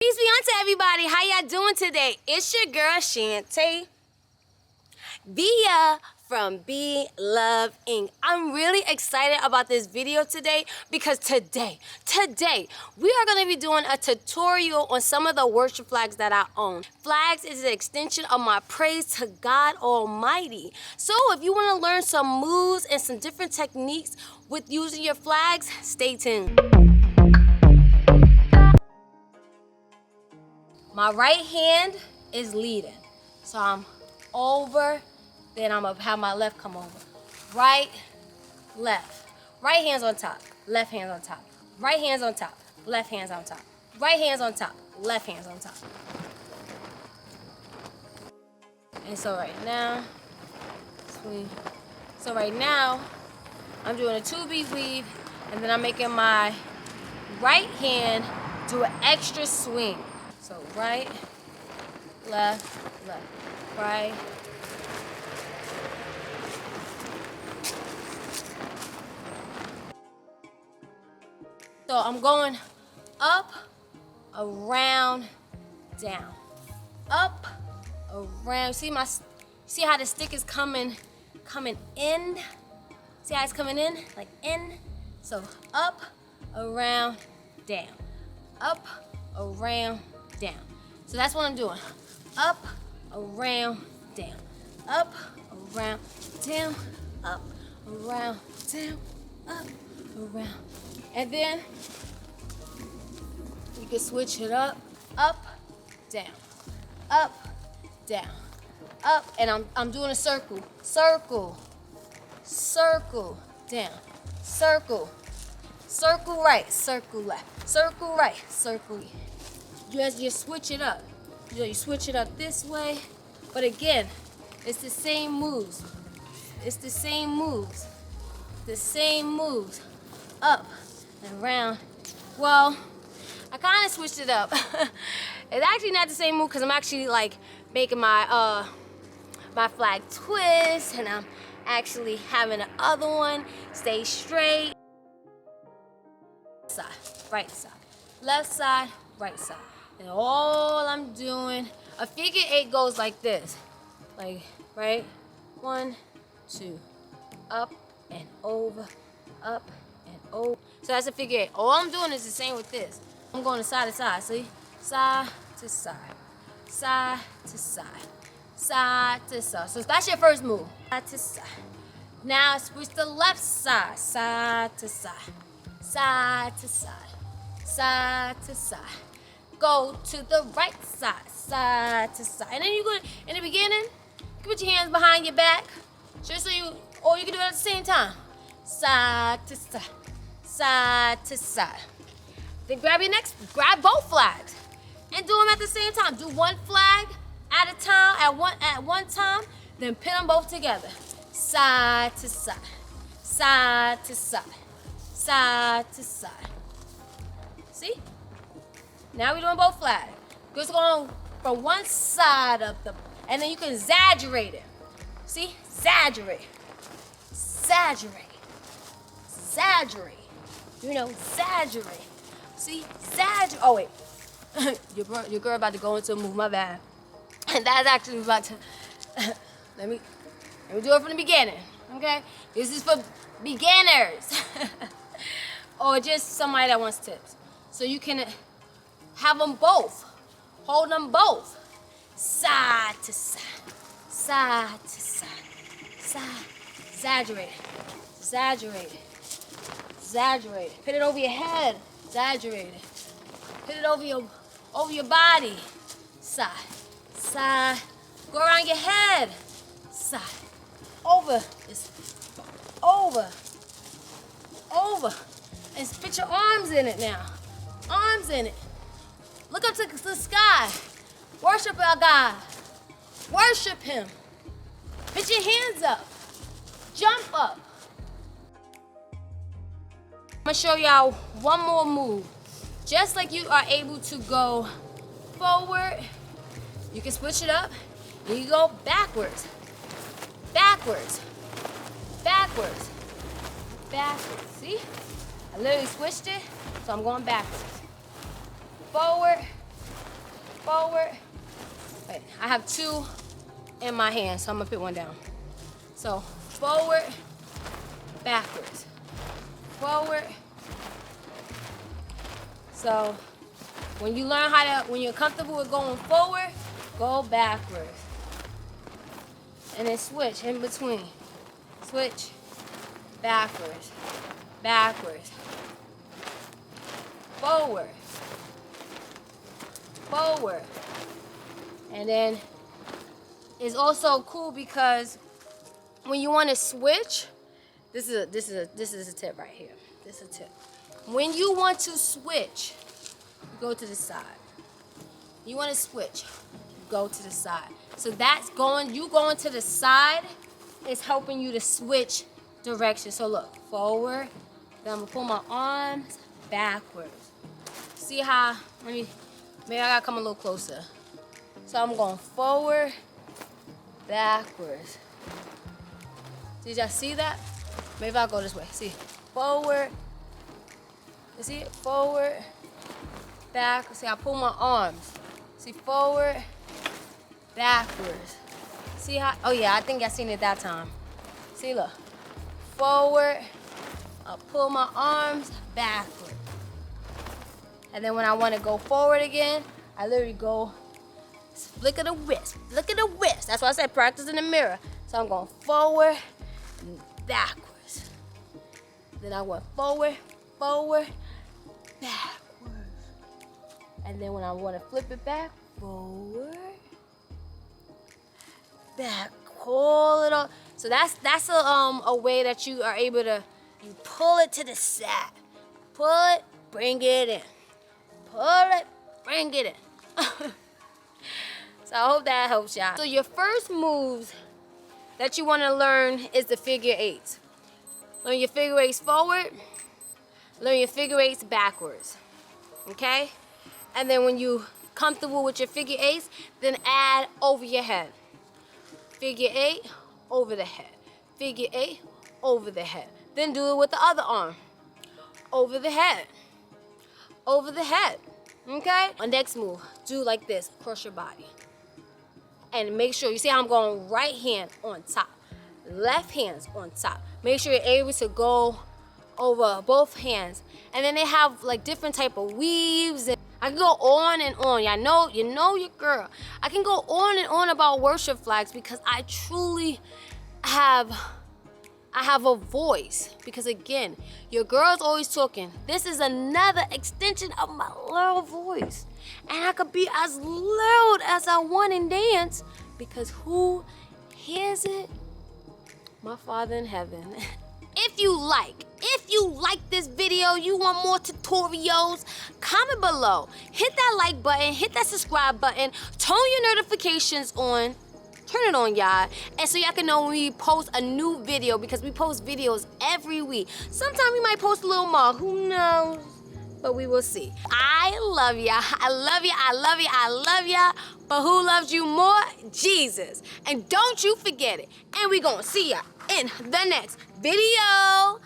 Peace be unto everybody. How y'all doing today? It's your girl Shantea via from Be Love I.N.C. I'm really excited about this video today because today we are going to be doing a tutorial on some of the worship flags that I own. Flags is an extension of my praise to God Almighty. So if you want to learn some moves and some different techniques with using your flags, stay tuned. My right hand is leading. So I'm over, then I'm gonna have my left come over. Right, left. Right hand's on top, left hand's on top. Right hand's on top, left hand's on top. Right hand's on top, left hand's on top. And so right now, I'm doing a 2-beat weave, and then I'm making my right hand do an extra swing. So right, left, right. So I'm going up, around, down. Up, around. See how the stick is coming in? See how it's coming in? Like in. So up, around, down. Up, around, down. So that's what I'm doing. Up, around, down. Up, around, down. Up, around, down. Up, around. And then you can switch it up, down, up, down, up, and I'm doing a circle, down, circle right, circle left, circle right, circle left. You switch it up. You switch it up this way, but again, it's the same moves. Up and around. Well, I kind of switched it up. It's actually not the same move because I'm actually like making my my flag twist, and I'm actually having the other one stay straight. Side, right side, left side, right side. And all I'm doing, a figure 8 goes like this. Like, right? 1, 2, up and over, up and over. So that's a figure 8. All I'm doing is the same with this. I'm going side to side, see? Side to side, side to side, side to side. So that's your first move. Side to side. Now switch the left side, side to side, side to side, side to side. Go to the right side, side to side. And then you go, in the beginning, you put your hands behind your back, just so or you can do it at the same time. Side to side, side to side. Then grab both flags and do them at the same time. Do one flag at a time, at one time, then pin them both together. Side to side, side to side, side to side. See? Now we're doing both flags. Just going from one side of and then you can exaggerate it. See? Exaggerate. You know, exaggerate. See? Exaggerate. Oh, wait. your girl about to go into a move, my bad. And that's actually about to, let me do it from the beginning, okay? This is for beginners. Or just somebody that wants tips. So you can have them both. Hold them both. Side to side. Side to side. Side. Exaggerate. Exaggerate. Exaggerate. Put it over your head. Exaggerate it. Put it over your body. Side. Side. Go around your head. Side. Over. Over. Over. And put your arms in it now. Arms in it. Look up to the sky. Worship our God. Worship Him. Put your hands up. Jump up. I'm gonna show y'all one more move. Just like you are able to go forward, you can switch it up and you go backwards. Backwards. Backwards. Backwards. See? I literally switched it, so I'm going backwards. Forward, forward. Wait, I have 2 in my hand, so I'm gonna put one down. So forward, backwards, forward. So when you learn how to, when you're comfortable with going forward, go backwards. And then switch in between. Switch, backwards, backwards, forward, forward. And then it's also cool because when you want to switch, this is a tip right here. This is a tip. When you want to switch, go to the side. You want to switch, go to the side. So that's you going to the side is helping you to switch direction. So look, forward, then I'm gonna pull my arms backwards. See how, maybe I gotta come a little closer. So I'm going forward, backwards. Did y'all see that? Maybe I'll go this way. See, forward. You see it? Forward, back. See, I pull my arms. See, forward, backwards. See how? Oh yeah, I think I seen it that time. See, look. Forward. I pull my arms backward. And then when I want to go forward again, I literally go flick of the wrist. Flick of the wrist. That's why I said practice in the mirror. So I'm going forward and backwards. Then I went forward, forward, backwards. And then when I want to flip it back, forward, back, pull it up. So that's a way that you are able to, you pull it to the side. Pull it, bring it in. Pull it, bring it in. So I hope that helps y'all. So your first moves that you want to learn is the figure eights. Learn your figure eights forward. Learn your figure eights backwards. Okay? And then when you comfortable with your figure eights, then add over your head. Figure eight, over the head. Figure eight, over the head. Then do it with the other arm. Over the head. Over the head. Okay? Our next move, do like this, across your body. And make sure, you see how I'm going right hand on top. Left hand's on top. Make sure you're able to go over both hands. And then they have like different type of weaves. And I can go on and on. Y'all know, you know your girl. I can go on and on about worship flags because I truly have a voice. Because again, your girl's always talking. This is another extension of my little voice. And I could be as loud as I want and dance because who hears it? My Father in heaven. If you like this video, you want more tutorials, comment below. Hit that like button, hit that subscribe button, turn your notifications on. Turn it on, y'all. And so y'all can know when we post a new video because we post videos every week. Sometimes we might post a little more, who knows? But we will see. I love y'all. I love you. I love you. I love y'all. But who loves you more? Jesus. And don't you forget it. And we gonna see y'all in the next video.